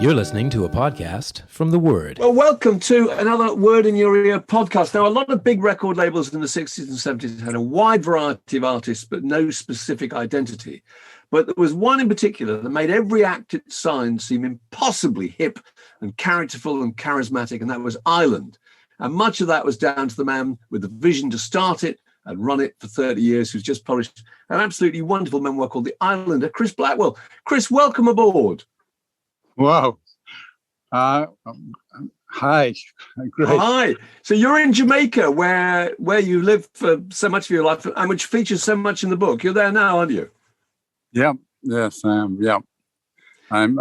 You're listening to a podcast from The Word. Well, welcome to another Word in Your Ear podcast. Now, a lot of big record labels in the 60s and 70s had a wide variety of artists, but no specific identity. But there was one in particular that made every act it signed seem impossibly hip and characterful and charismatic, and that was Island. And much of that was down to the man with the vision to start it and run it for 30 years, who's just published an absolutely wonderful memoir called The Islander, Chris Blackwell. Chris, welcome aboard. Wow. Hi. Great. Hi. So you're in Jamaica, where you lived for so much of your life, and which features so much in the book. You're there now, aren't you? Yeah. Yes, I am. Yeah. I'm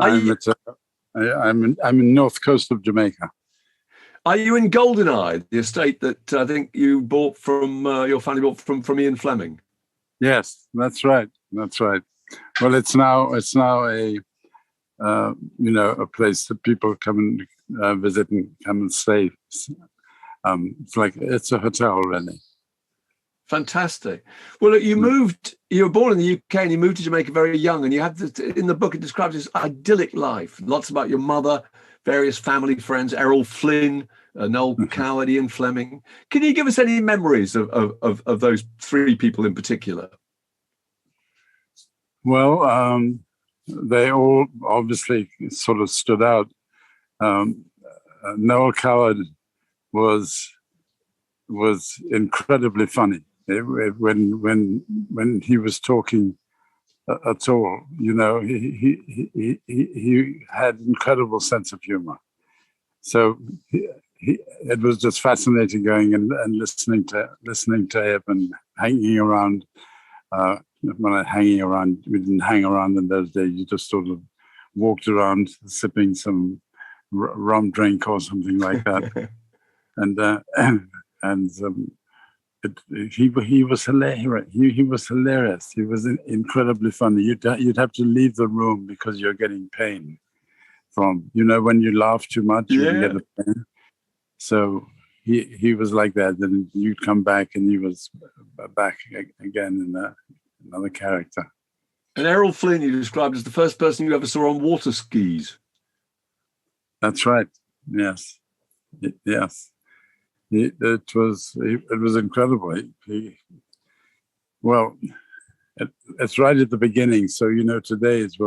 in north coast of Jamaica. Are you in Goldeneye, the estate that I think you bought from your family bought from Ian Fleming? Yes, that's right. That's right. Well, it's now a a place that people come and visit and come and stay. It's a hotel, really. Fantastic. Well, look, you were born in the UK and you moved to Jamaica very young, and you have in the book, it describes this idyllic life. Lots about your mother, various family friends, Errol Flynn, Noel Coward, Ian Fleming. Can you give us any memories of those three people in particular? Well, they all obviously sort of stood out. Noel Coward was incredibly funny when he was talking at all. You know, he had incredible sense of humor. So it was just fascinating going and listening to him and hanging around. We didn't hang around in those days. You just sort of walked around sipping some rum drink or something like that. He was hilarious. He was hilarious. He was incredibly funny. You'd have to leave the room because you're getting pain from, when you laugh too much, you can get a pain. So he was like that. Then you'd come back and he was back again in another character. And Errol Flynn, you described as the first person you ever saw on water skis. That's right. Yes. Yes. It was incredible. It's right at the beginning. So, today it's,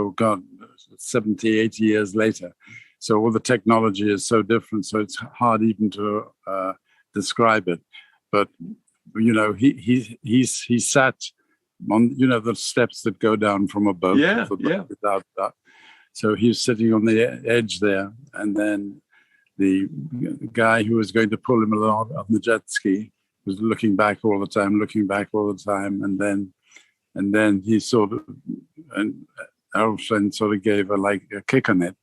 70, 80 years later. So all the technology is so different. So it's hard even to describe it. But, he sat on, the steps that go down from a boat. Yeah. Without that. So he was sitting on the edge there. And then the guy who was going to pull him along on the jet ski was looking back all the time. And then he sort of, and Errol Flynn sort of gave a kick on it,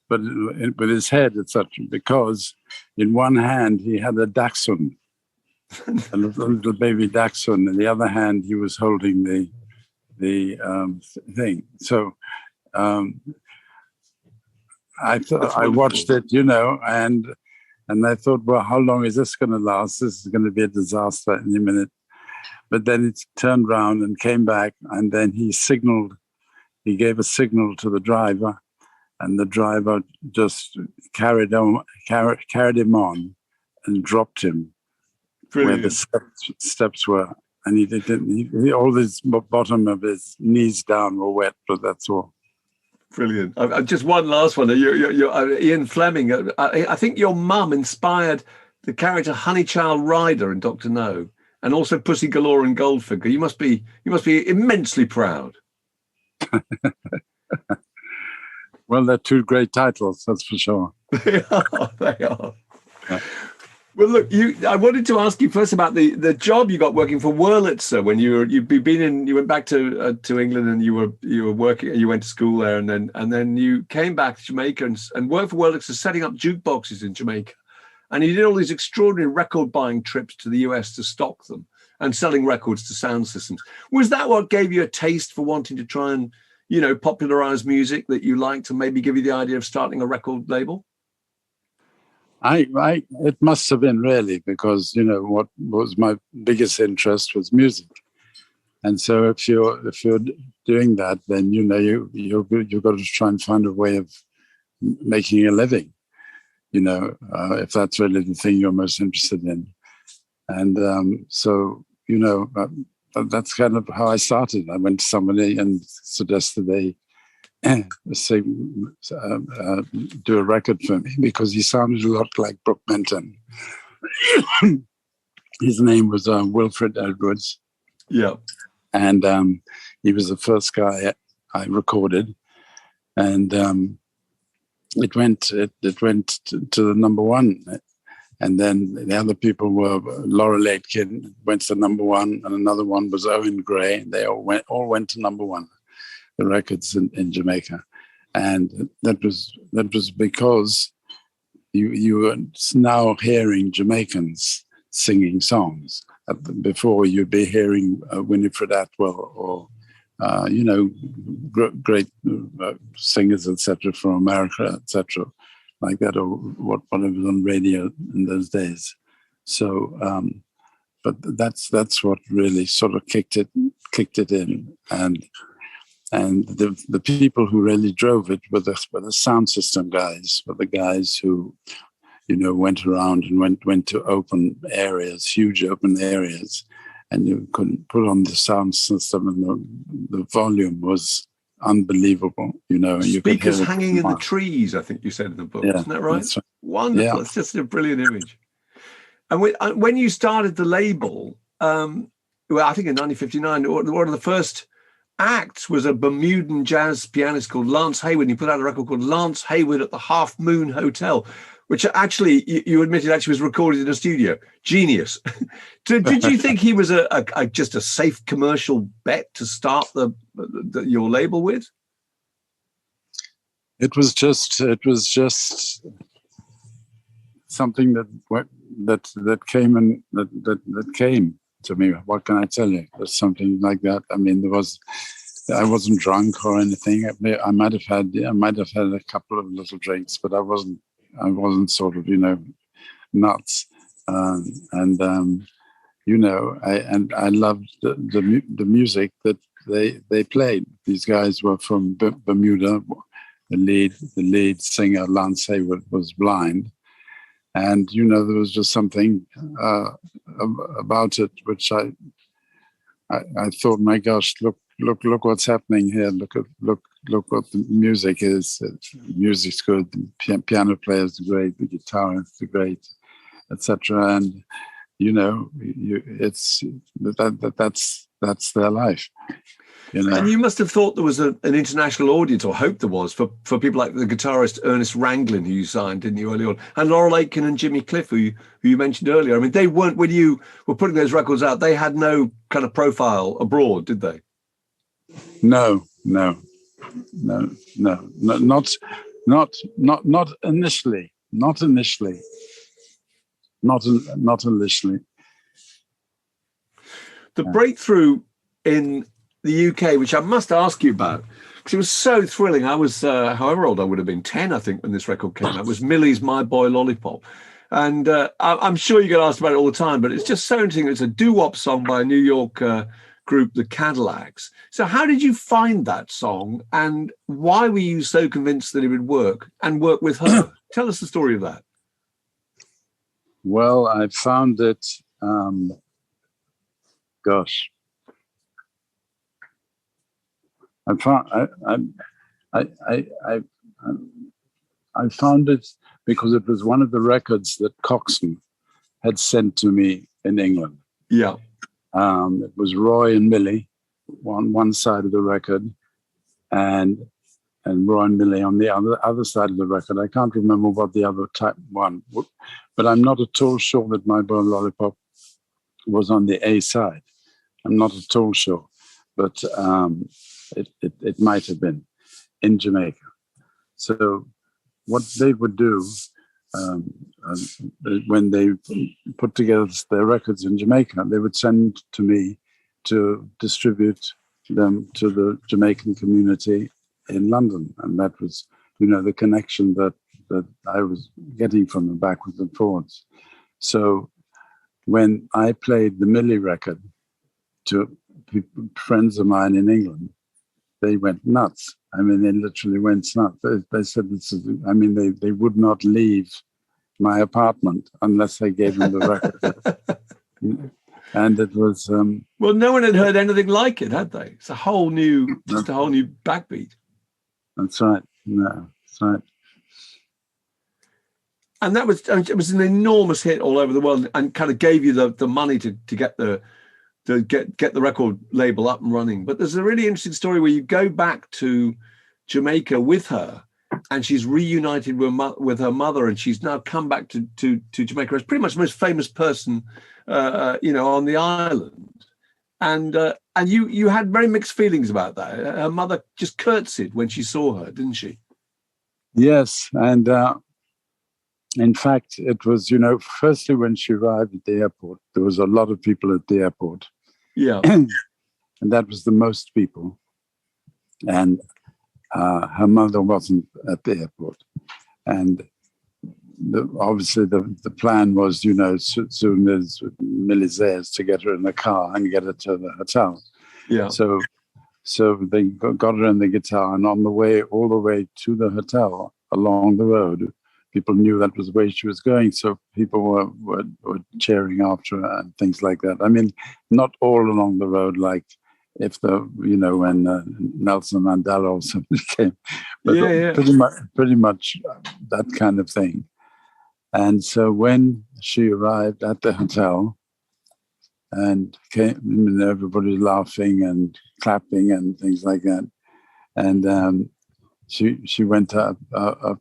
but with his head, etc., because in one hand he had a dachshund, a little baby dachshund. In the other hand, he was holding the thing. So I watched it, and I thought, well, how long is this going to last? This is going to be a disaster any minute. But then it turned around and came back, and then he gave a signal to the driver, and the driver just carried him on and dropped him. Brilliant. Where the steps were. And all his bottom of his knees down were wet, but that's all. Brilliant. Just one last one. Ian Fleming. I think your mum inspired the character Honeychild Ryder in Dr. No, and also Pussy Galore and Goldfinger. You must be immensely proud. Well, they're two great titles, that's for sure. They are. Yeah. Well, look, I wanted to ask you first about the job you got working for Wurlitzer when you went back to England and you were working, you went to school there, and then you came back to Jamaica and worked for Wurlitzer setting up jukeboxes in Jamaica, and you did all these extraordinary record buying trips to the US to stock them and selling records to sound systems. Was that what gave you a taste for wanting to try and popularize music that you liked and maybe give you the idea of starting a record label? It must have been, really, because what was my biggest interest was music, and so if you're doing that, then you've got to try and find a way of making a living, if that's really the thing you're most interested in. And so, that's kind of how I started. I went to somebody and suggested they do a record for me because he sounded a lot like Brooke Benton. His name was Wilfred Edwards. Yeah. And he was the first guy I recorded. And it went to the number one. And then the other people were Laurel Aitken went to number one, and another one was Owen Gray. They all went to number one, the records in Jamaica. And that was because you were now hearing Jamaicans singing songs. Before you'd be hearing Winifred Atwell or great singers, etc., from America, etc., like that, or whatever was on radio in those days. So, but that's what really sort of kicked it in, and the people who really drove it were the sound system guys, were the guys who, went around and went to open areas, huge open areas, and you couldn't put on the sound system, and the volume was unbelievable, Speakers hanging in the trees, I think you said in the book, isn't that right? Right. Wonderful. Yeah. It's just a brilliant image. And when you started the label, I think in 1959, one of the first acts was a Bermudan jazz pianist called Lance Hayward. He put out a record called Lance Hayward at the Half Moon Hotel, which actually, you admitted actually was recorded in a studio. Genius. Did you think he was just a safe commercial bet to start your label with? It was just something that came to me. What can I tell you? There's something like that. I mean, I wasn't drunk or anything. I might have had a couple of little drinks, but I wasn't sort of, nuts. I loved the music that they played. These guys were from Bermuda. The lead singer, Lance Hayward, was blind. And, there was just something about it, which I thought, my gosh, look what's happening here. Look what the music is. The music's good. The piano player's great. The guitarist is great, etc. And that's their life. And you must have thought there was an international audience, or hoped there was, for people like the guitarist Ernest Ranglin, who you signed, didn't you, early on, and Laurel Aitken and Jimmy Cliff, who you mentioned earlier. I mean, they weren't, when you were putting those records out, they had no kind of profile abroad, did they? No, not initially. Not initially. The breakthrough in the UK, which I must ask you about, because it was so thrilling. I was, however old I would have been, 10, I think, when this record came out, was Millie's My Boy Lollipop. And I'm sure you get asked about it all the time, but it's just so interesting. It's a doo-wop song by a New York group, the Cadillacs. So how did you find that song, and why were you so convinced that it would work and work with her? Tell us the story of that. Well, I found it, I found it because it was one of the records that Coxon had sent to me in England. Yeah. It was Roy and Millie on one side of the record, and Roy and Millie on the other side of the record. I can't remember what the other type one, but I'm not at all sure that My Boy Lollipop was on the A side. I'm not at all sure, but it might have been in Jamaica. So what they would do when they put together their records in Jamaica, they would send to me to distribute them to the Jamaican community in London. And that was, the connection that I was getting from them backwards and forwards. So when I played the Millie record to friends of mine in England, they went nuts. I mean, they literally went nuts. They said, they would not leave my apartment unless I gave them the record. And it was... well, no one had heard anything like it, had they? It's a whole new backbeat. That's right. No, that's right. And it was an enormous hit all over the world, and kind of gave you the money to get the record label up and running. But there's a really interesting story where you go back to Jamaica with her, and she's reunited with her mother, and she's now come back to Jamaica as pretty much the most famous person, on the island. And you had very mixed feelings about that. Her mother just curtsied when she saw her, didn't she? Yes, and in fact, it was, firstly when she arrived at the airport, there was a lot of people at the airport. Yeah. And that was the most people. And her mother wasn't at the airport. And obviously the plan was, soon as Millie's there, to get her in the car and get her to the hotel. Yeah. So they got her in the guitar, and on the way, all the way to the hotel, along the road, people knew that was the way she was going. So people were cheering after her and things like that. I mean, not all along the road, like if when Nelson Mandela or something came, but pretty much that kind of thing. And so when she arrived at the hotel and came, everybody laughing and clapping and things like that, and she went up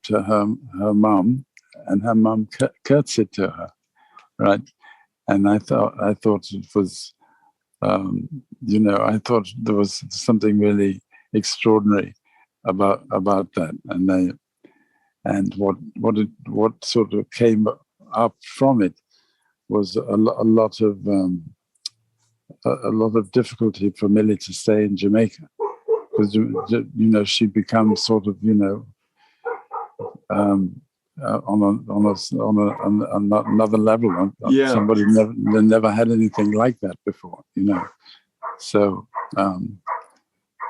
to her mum, and her mum curtsied to her, right? And I thought it was, I thought there was something really extraordinary about that, and what sort of came up from it was a lot of difficulty for Millie to stay in Jamaica, because she'd become sort of on another level. Yeah. Somebody never had anything like that before, So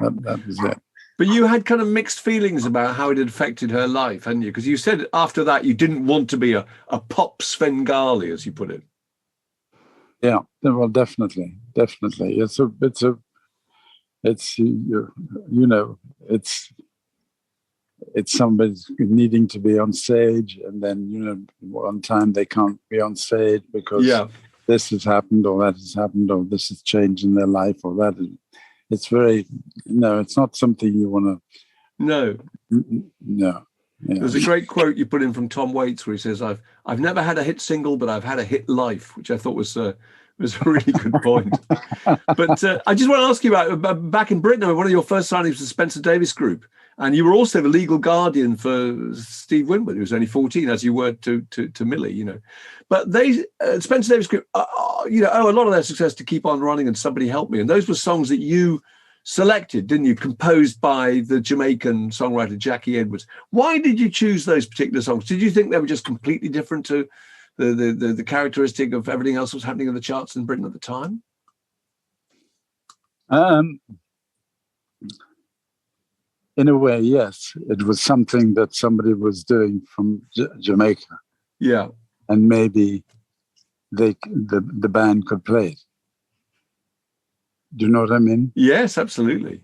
that was it. But you had kind of mixed feelings about how it had affected her life, hadn't you? Because you said after that you didn't want to be a pop Svengali, as you put it. Yeah, well, definitely. It's somebody needing to be on stage, and then one time they can't be on stage because this has happened or that has happened or this has changed in their life or that. It's very it's not something you want to. No. Yeah. There's a great quote you put in from Tom Waits where he says, "I've never had a hit single, but I've had a hit life," which I thought was a really good point. But I just want to ask you about back in Britain. One of your first signings was the Spencer Davis Group, and you were also the legal guardian for Steve Winwood, who was only 14, as you were to Millie. But they Spencer Davis Group, owe a lot of their success to Keep On Running and Somebody Help Me, and those were songs that you selected, didn't you? Composed by the Jamaican songwriter Jackie Edwards. Why did you choose those particular songs? Did you think they were just completely different to the characteristic of everything else that was happening in the charts in Britain at the time? In a way, yes. It was something that somebody was doing from Jamaica. Yeah. And maybe the band could play it. Do you know what I mean? Yes, absolutely.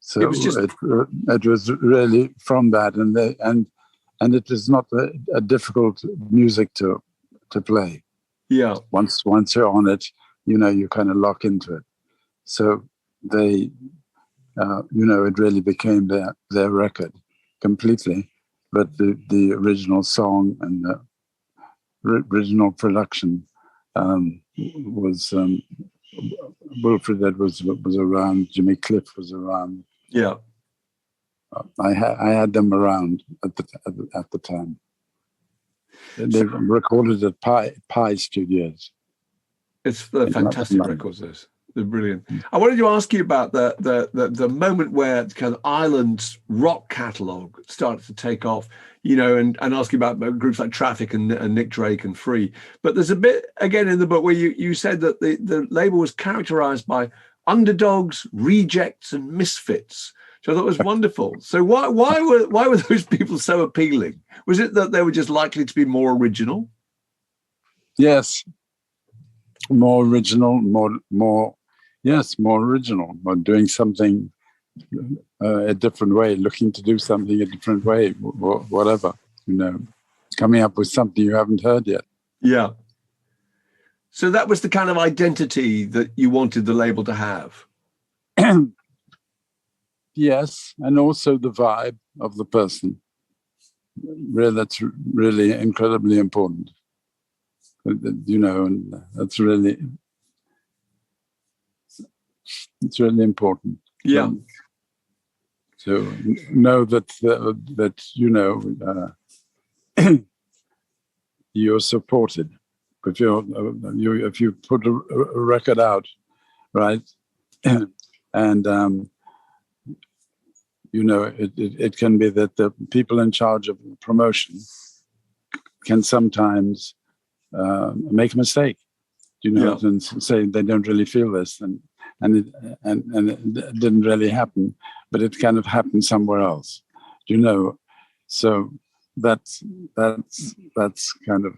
So it was really from that, and it is not a difficult music to play. Yeah. Once you're on it, you kind of lock into it. So they, it really became their record completely. But the original song and the original production was Wilfred Edwards was around, Jimmy Cliff was around. Yeah. I had them around at the time. They recorded at Pi Studios. It's fantastic records, those. They're brilliant. I wanted to ask you about the moment where the kind of Ireland's rock catalogue started to take off, and ask you about groups like Traffic and Nick Drake and Free. But there's a bit, again, in the book where you said that the label was characterized by underdogs, rejects, and misfits, which I thought was wonderful. So why were those people so appealing? Was it that they were just likely to be more original? Yes, more original, more original, more doing something a different way, looking to do something a different way, whatever, coming up with something you haven't heard yet. Yeah. So that was the kind of identity that you wanted the label to have. Yes, and also the vibe of the person. Really, that's really incredibly important. And that's really, it's really important. Yeah. So know that you're supported. If you put a record out, right, and it can be that the people in charge of promotion can sometimes make a mistake, and say they don't really feel this, and it didn't really happen, but it kind of happened somewhere else, So that's kind of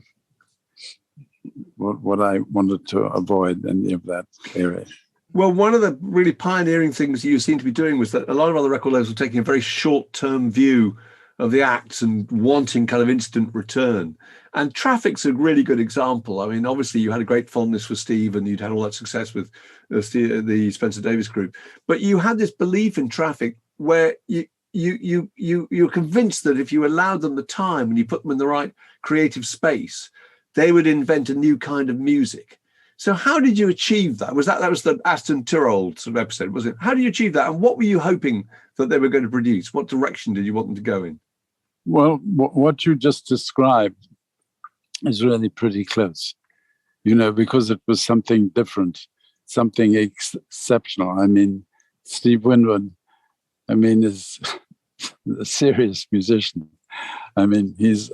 what I wanted to avoid, any of that area. Well, one of the really pioneering things you seem to be doing was that a lot of other record labels were taking a very short-term view of the acts and wanting kind of instant return. And Traffic's a really good example. I mean, obviously you had a great fondness for Steve and you'd had all that success with the Spencer Davis group, but you had this belief in Traffic where you're convinced that if you allowed them the time and you put them in the right creative space, they would invent a new kind of music. So how did you achieve that? That was the Aston Tyrrell sort of episode, was it? How did you achieve that? And what were you hoping that they were going to produce? What direction did you want them to go in? Well, what you just described is really pretty close, because it was something different, something exceptional. I mean, Steve Winwood, is a serious musician. I mean, he's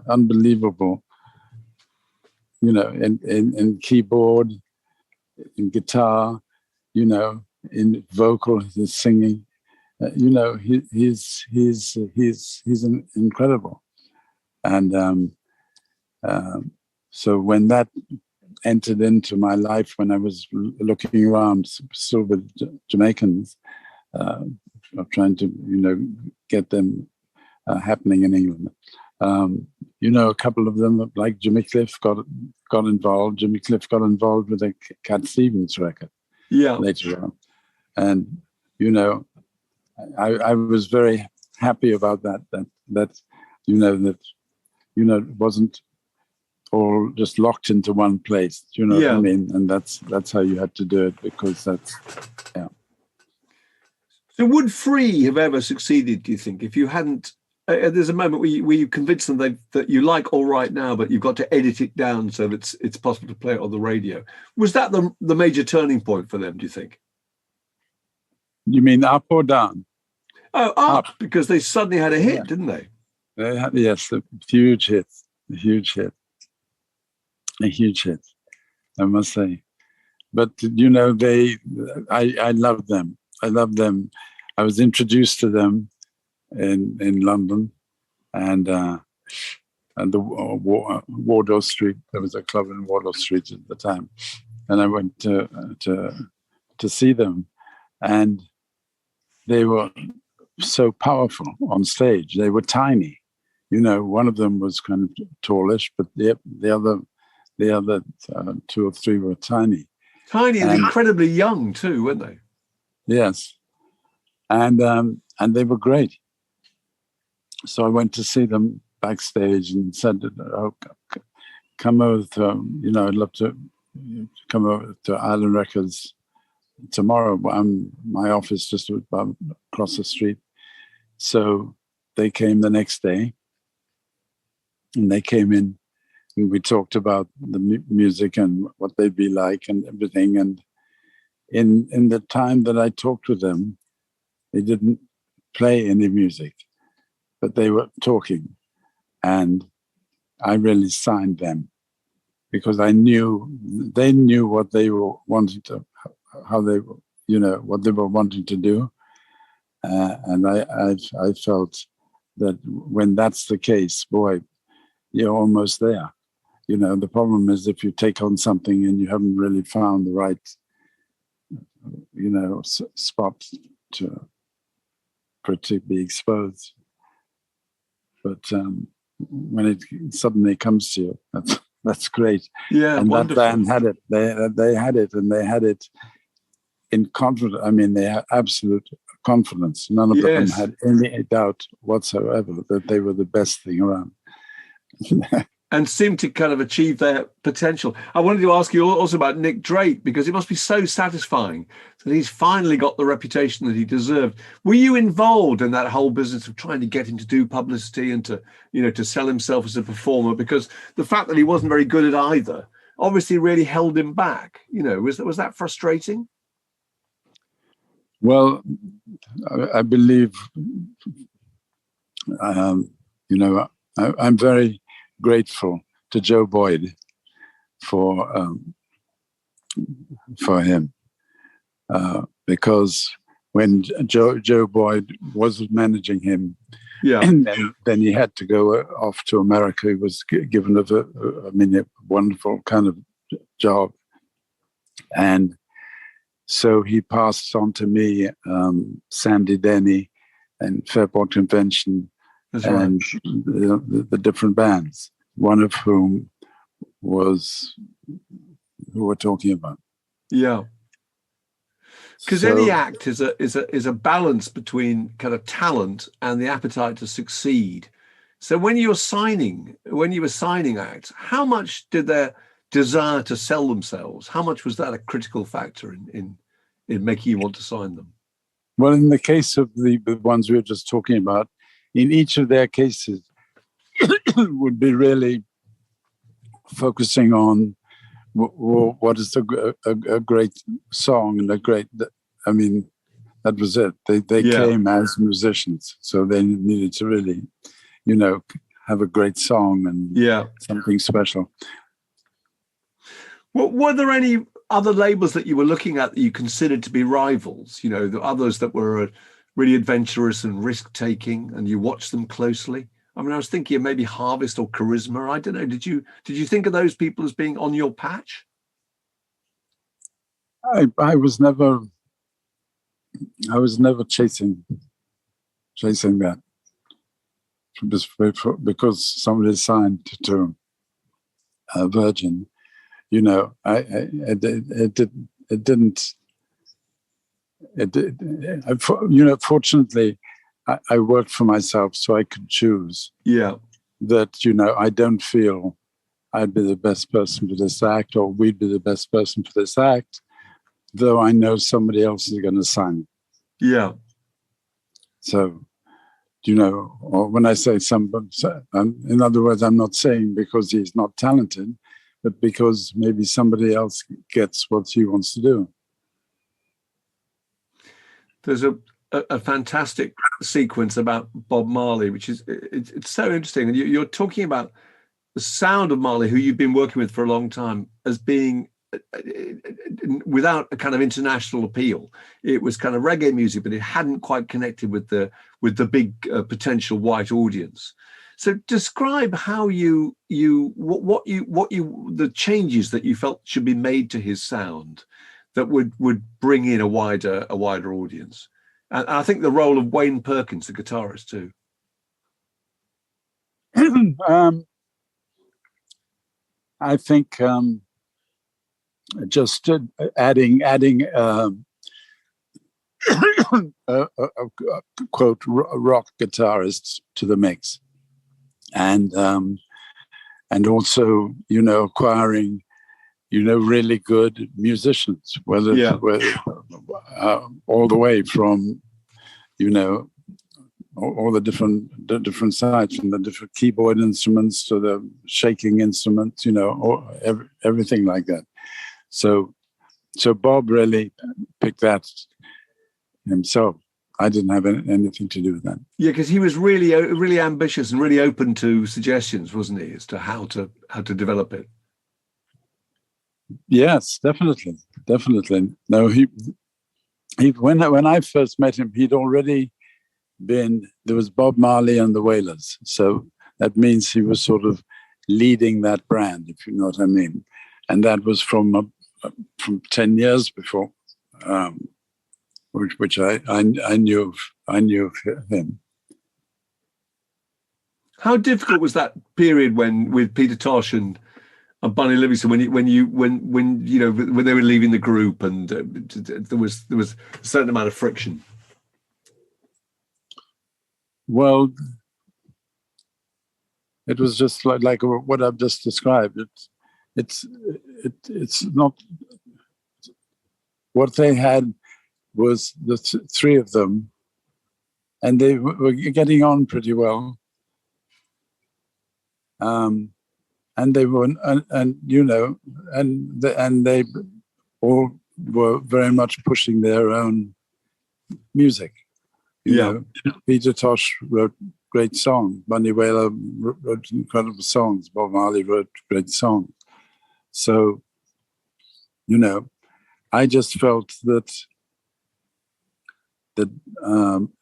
unbelievable. In keyboard, in guitar, in vocal, his singing, he's incredible. And so when that entered into my life, when I was looking around, still with Jamaicans, trying to, get them happening in England. A couple of them, like Jimmy Cliff, got involved. Jimmy Cliff got involved with a Cat Stevens record later on. And, I was very happy about that it wasn't all just locked into one place. What I mean? And that's how you had to do it, because that's, yeah. So would Free have ever succeeded, do you think, if you hadn't? There's a moment where you convince them that you like All Right Now, but you've got to edit it down so that it's possible to play it on the radio. Was that the major turning point for them, do you think? You mean up or down? Oh, up, because they suddenly had a hit, didn't they? They had, yes, a huge hit, I must say. But, I love them. I was introduced to them in London, and the Wardour Street. There was a club in Wardour Street at the time, and I went to see them, and they were so powerful on stage. They were tiny, One of them was kind of tallish, but the other two or three were tiny. Tiny and incredibly young too, weren't they? Yes, and they were great. So I went to see them backstage and said, "Oh, come over to, I'd love to come over to Island Records tomorrow. My office just across the street." So they came the next day, and they came in, and we talked about the music and what they'd be like and everything. And in the time that I talked with them, they didn't play any music, but they were talking, and I really signed them because I knew they knew what they were wanting to, how they what they were wanting to do. And I felt that when that's the case, boy, you're almost there. The problem is if you take on something and you haven't really found the right, spot for it to be exposed. But when it suddenly comes to you, that's great. Yeah, and wonderful. That band had it. They had it, and they had it in confidence. I mean, they had absolute confidence. None of them had any doubt whatsoever that they were the best thing around. And seemed to kind of achieve their potential. I wanted to ask you also about Nick Drake, because it must be so satisfying that he's finally got the reputation that he deserved. Were you involved in that whole business of trying to get him to do publicity and to sell himself as a performer? Because the fact that he wasn't very good at either obviously really held him back. Was that frustrating? Well, I believe, I'm very grateful to Joe Boyd for him, because when Joe Boyd was managing him, and then he had to go off to America. He was given a wonderful kind of job, and so he passed on to me Sandy Denny and Fairport Convention. That's and right. the different bands, one of whom was who we're talking about. Yeah, because any act is a balance between kind of talent and the appetite to succeed. So when you were signing acts, how much did their desire to sell themselves? How much was that a critical factor in making you want to sign them? Well, in the case of the ones we were just talking about, in each of their cases, would be really focusing on what is a great song and a great. I mean, that was it. They came as musicians, so they needed to really, have a great song and something special. Well, were there any other labels that you were looking at that you considered to be rivals? The others that were really adventurous and risk-taking, and you watched them closely? I mean, I was thinking of maybe Harvest or Charisma. I don't know. Did you think of those people as being on your patch? I was never chasing that, because somebody signed to Virgin. Fortunately, I worked for myself, so I could choose. Yeah. That, I don't feel I'd be the best person for this act, or we'd be the best person for this act, though I know somebody else is going to sign it. Yeah. So, or when I say somebody, in other words, I'm not saying because he's not talented, but because maybe somebody else gets what he wants to do. There's a fantastic sequence about Bob Marley, which is it's so interesting. And you're talking about the sound of Marley, who you've been working with for a long time, as being without a kind of international appeal. It was kind of reggae music, but it hadn't quite connected with the big potential white audience. So describe how the changes that you felt should be made to his sound that would bring in a wider audience. And I think the role of Wayne Perkins, the guitarist, too. I think just adding a quote rock guitarist to the mix, and also acquiring really good musicians, whether all the way from all the different sides, from the different keyboard instruments to the shaking instruments, or everything like that. So Bob really picked that himself. I didn't have anything to do with that. Yeah, because he was really ambitious and really open to suggestions, wasn't he, as to how to develop it? Yes, definitely. No, when I first met him, he'd already there was Bob Marley and the Wailers. So that means he was sort of leading that brand, if you know what I mean. And that was from 10 years before, which I knew of him. How difficult was that period with Peter Tosh and Bunny Livingston when they were leaving the group and there was a certain amount of friction? Well, it was just like what I've just described. It's not what they had was the three of them, and they were getting on pretty well. And they were, and they all were very much pushing their own music. You know, Peter Tosh wrote great songs. Bunny Wailer wrote incredible songs. Bob Marley wrote great songs. So, I just felt that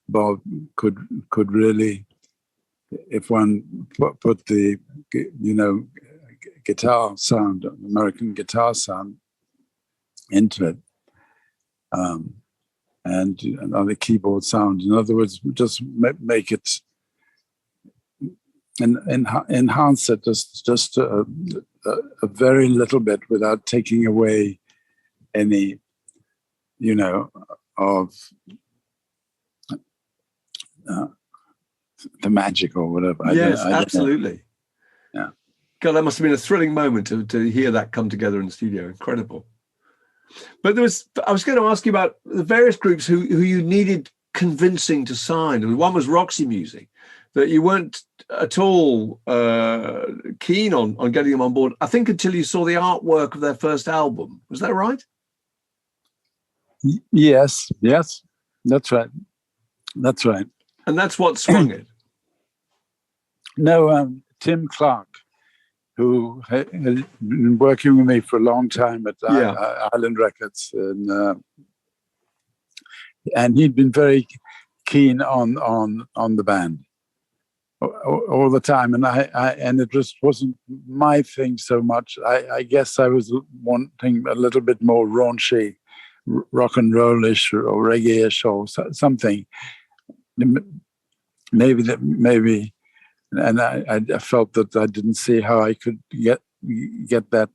Bob could really, if one put the guitar sound, American guitar sound, into it, and another keyboard sound. In other words, just make it and enhance it just a very little bit without taking away any, of the magic or whatever. Yes, absolutely. Yeah. God, that must have been a thrilling moment to hear that come together in the studio. Incredible. But I was going to ask you about the various groups who you needed convincing to sign. And one was Roxy Music, that you weren't at all keen on getting them on board, I think, until you saw the artwork of their first album. Was that right? Yes, that's right. And that's what swung it. No, Tim Clark, who had been working with me for a long time at Island Records, and he'd been very keen on the band all the time, and it just wasn't my thing so much. I guess I was wanting a little bit more raunchy, rock and rollish or reggae-ish or something. Maybe. And I felt that I didn't see how I could get that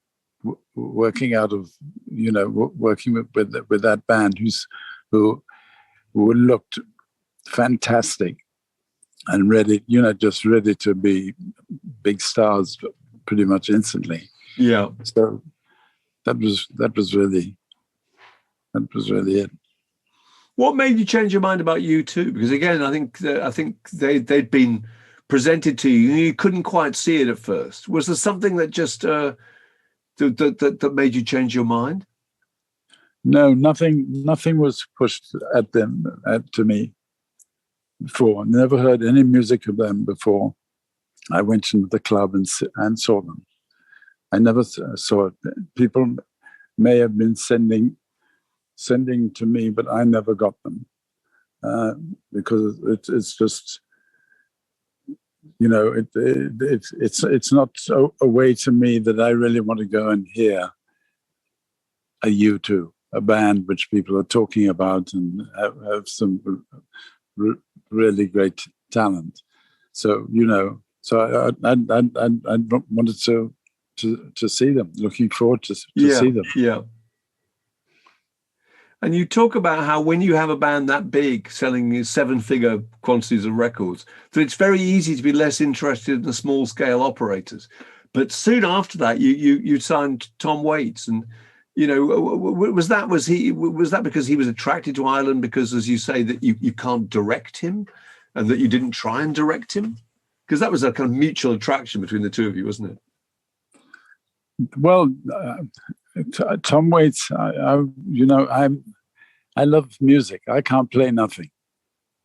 working out of, working with that band who looked fantastic and ready, just ready to be big stars pretty much instantly. Yeah. So that was really it. What made you change your mind about U2? Because again, I think they'd been presented to you, and you couldn't quite see it at first. Was there something that just that made you change your mind? No, nothing was pushed to me before. I never heard any music of them before. I went into the club and saw them. I never saw it. People may have been sending to me, but I never got them because it's just. It's not a way to me that I really want to go and hear a U2, a band which people are talking about and have some really great talent. So I wanted to see them. Looking forward to see them. Yeah. And you talk about how when you have a band that big selling 7-figure quantities of records, that it's very easy to be less interested in the small scale operators. But soon after that, you signed Tom Waits, and was that because he was attracted to Ireland because, as you say, that you can't direct him, and that you didn't try and direct him, because that was a kind of mutual attraction between the two of you, wasn't it? Well. Tom Waits, I love music. I can't play nothing.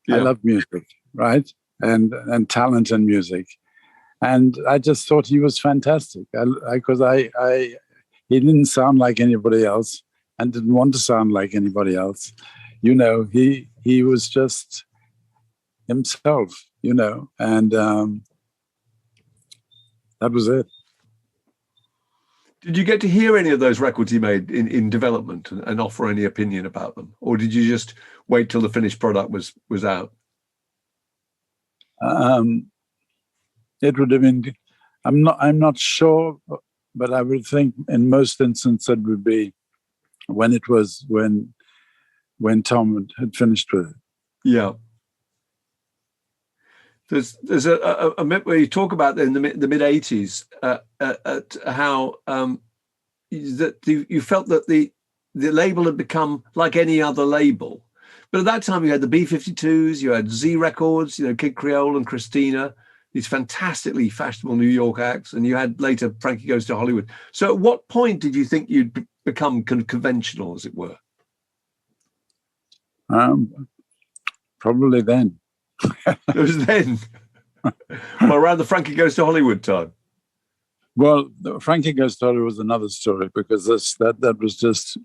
Yeah. I love music, right? And talent and music. And I just thought he was fantastic because he didn't sound like anybody else and didn't want to sound like anybody else. you know, he was just himself, you know, and that was it. Did you get to hear any of those records he made in development and offer any opinion about them, or did you just wait till the finished product was out? It would have been. I'm not sure, but I would think in most instances it would be when Tom had finished with it. Yeah. There's a bit where you talk about in the mid '80s how that you felt that the label had become like any other label, but at that time you had the B-52s, you had Z Records, you know, Kid Creole and Christina, these fantastically fashionable New York acts, and you had later Frankie Goes to Hollywood. So at what point did you think you'd become conventional, as it were? Probably then. It was then, well, around the Frankie Goes to Hollywood time. Well, Frankie Goes to Hollywood was another story, because that was just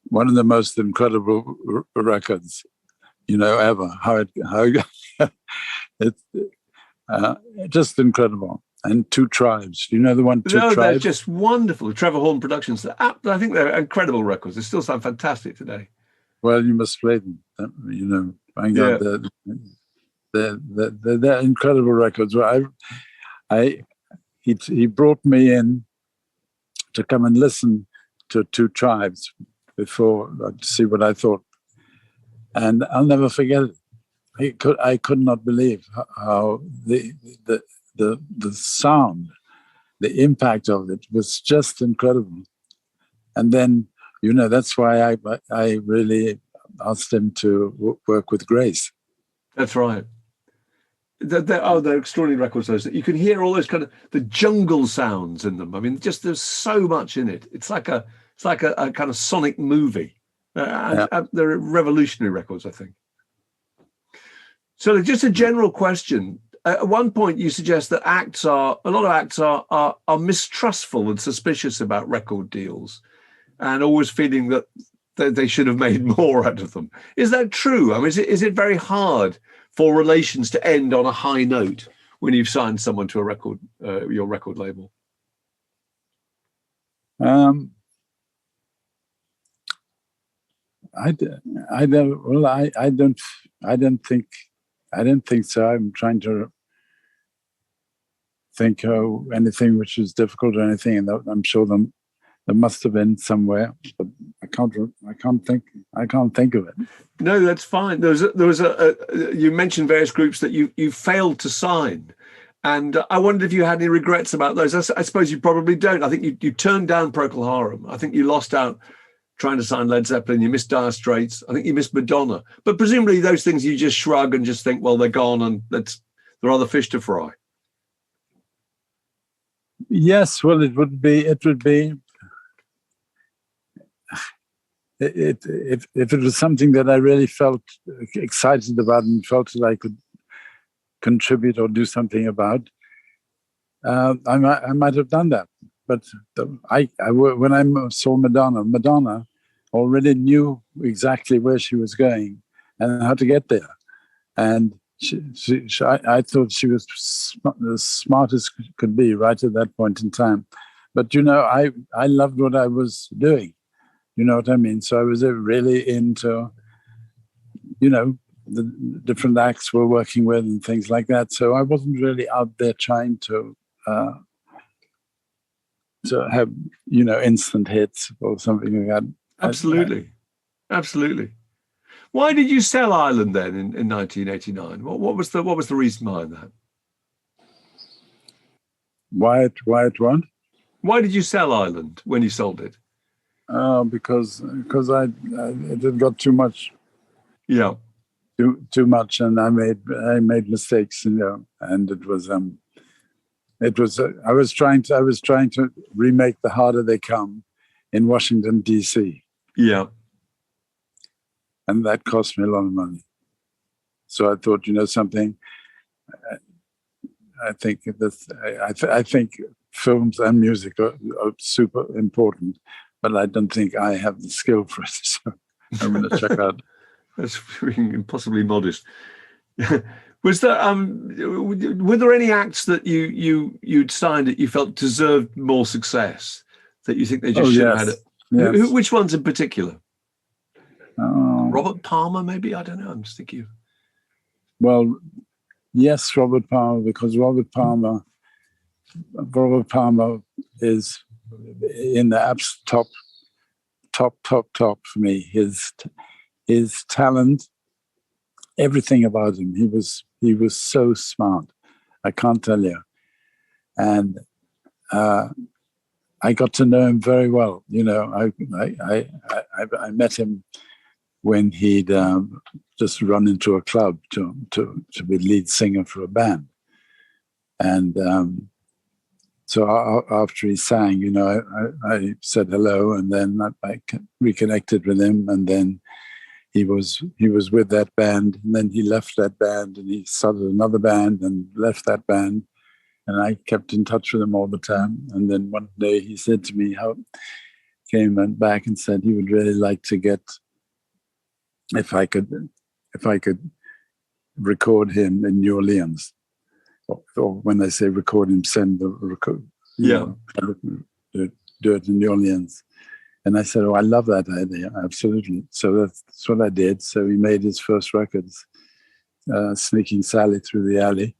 one of the most incredible records, you know, ever. How it's just incredible. And Two Tribes, you know the one. Two Tribes. They're just wonderful. Trevor Horn Productions. I think they're incredible records. They still sound fantastic today. Well, you must play them. You know, they're incredible records. He brought me in to come and listen to Two Tribes before to see what I thought, and I'll never forget it. I could not believe how the sound, the impact of it was just incredible. And then, you know, that's why I really asked him to work with Grace. That's right. They're extraordinary records. Those you can hear all those kind of the jungle sounds in them. I mean, just there's so much in it. It's like a kind of sonic movie. They're revolutionary records, I think. So just a general question. At one point, you suggest that a lot of acts are mistrustful and suspicious about record deals, and always feeling that they should have made more out of them. Is that true? I mean, is it very hard for relations to end on a high note when you've signed someone to a record, your record label? I don't think so. I'm trying to think anything which is difficult or anything, and I'm sure there must have been somewhere, but I can't think of it. No, that's fine. There was you mentioned various groups that you failed to sign, and I wondered if you had any regrets about those. I suppose you probably don't. I think you turned down Procol Harum. I think you lost out trying to sign Led Zeppelin. You missed Dire Straits. I think you missed Madonna. But presumably those things you just shrug and just think, well, they're gone, and there are other fish to fry. Yes, well, it would be. If it was something that I really felt excited about and felt that I could contribute or do something about, I might have done that. But when I saw Madonna already knew exactly where she was going and how to get there, and I thought she was as smart as could be right at that point in time. But you know, I loved what I was doing. You know what I mean? So I was really into, you know, the different acts we're working with and things like that. So I wasn't really out there trying to have, you know, instant hits or something like that. Absolutely. Absolutely. Why did you sell Ireland then in 1989? What was the reason behind that? Why what? Why did you sell Ireland when you sold it? Because it had got too much. Yeah. Too much, and I made mistakes, you know, and it was I was trying to remake The Harder They Come in Washington, D.C. Yeah. And that cost me a lot of money. So I thought, you know something, I think films and music are super important, but I don't think I have the skill for it. So I'm going to check out. That's being impossibly modest. Was there were there any acts that you'd signed that you felt deserved more success, that you think they just should have had it? Yes. Which ones in particular? Robert Palmer, maybe? I don't know. I'm just thinking. Well, yes, Robert Palmer, because Robert Palmer is in the top for me. His talent, everything about him. He was so smart. I can't tell you. And I got to know him very well. You know, I met him when he'd just run into a club to be lead singer for a band. And so after he sang, you know, I said hello, and then I reconnected with him, and then he was with that band, and then he left that band, and he started another band and left that band, and I kept in touch with him all the time. And then one day he said to me, came back and said he would really like to get, if I could record him in New Orleans. Or when they say record him, send the record. Do it in New Orleans. And I said, I love that idea, absolutely. So that's what I did. So he made his first records, Sneaking Sally Through the Alley.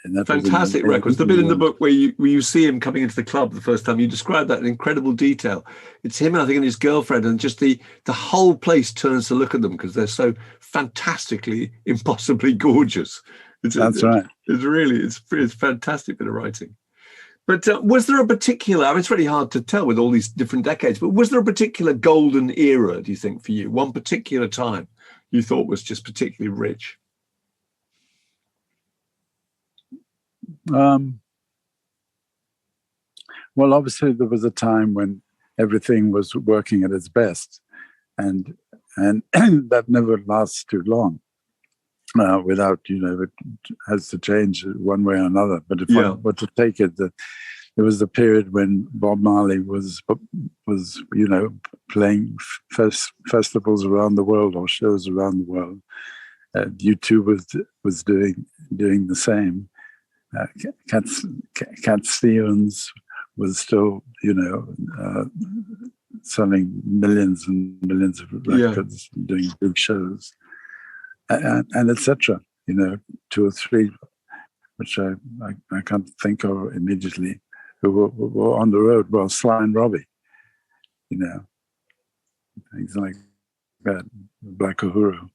And that fantastic records. The bit in the book where you see him coming into the club the first time, you describe that in incredible detail. It's him, I think, and his girlfriend, and just the whole place turns to look at them because they're so fantastically, impossibly gorgeous. That's right. It's a fantastic bit of writing. But was there a particular, I mean, it's really hard to tell with all these different decades, but was there a particular golden era, do you think, for you? One particular time you thought was just particularly rich? Well, obviously there was a time when everything was working at its best, and that never lasts too long. Without, you know, it has to change one way or another. But if I were to take it, there was a period when Bob Marley was you know, playing festivals around the world or shows around the world. U2 was doing the same. Cat Stevens was still, you know, selling millions and millions of records, doing big shows, and etc. You know, 2 or 3, which I can't think of immediately, who were on the road. Well, Sly and Robbie, you know, things like that, Black Uhuru.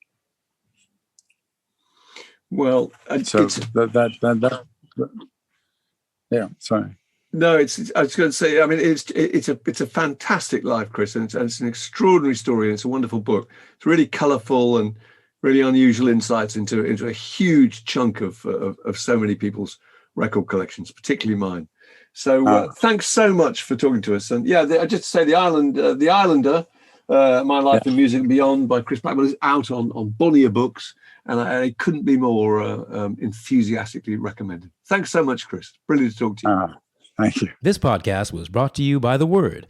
Well, so that yeah, sorry. No, I was going to say, I mean, it's a fantastic life, Chris, and it's an extraordinary story, and it's a wonderful book. It's really colourful and really unusual insights into a huge chunk of so many people's record collections, particularly mine. So thanks so much for talking to us. And I just say The Islander, My Life in Music and Beyond by Chris Blackwell is out on Bonnier Books, and I couldn't be more enthusiastically recommended. Thanks so much, Chris. Brilliant to talk to you. Thank you. This podcast was brought to you by The Word.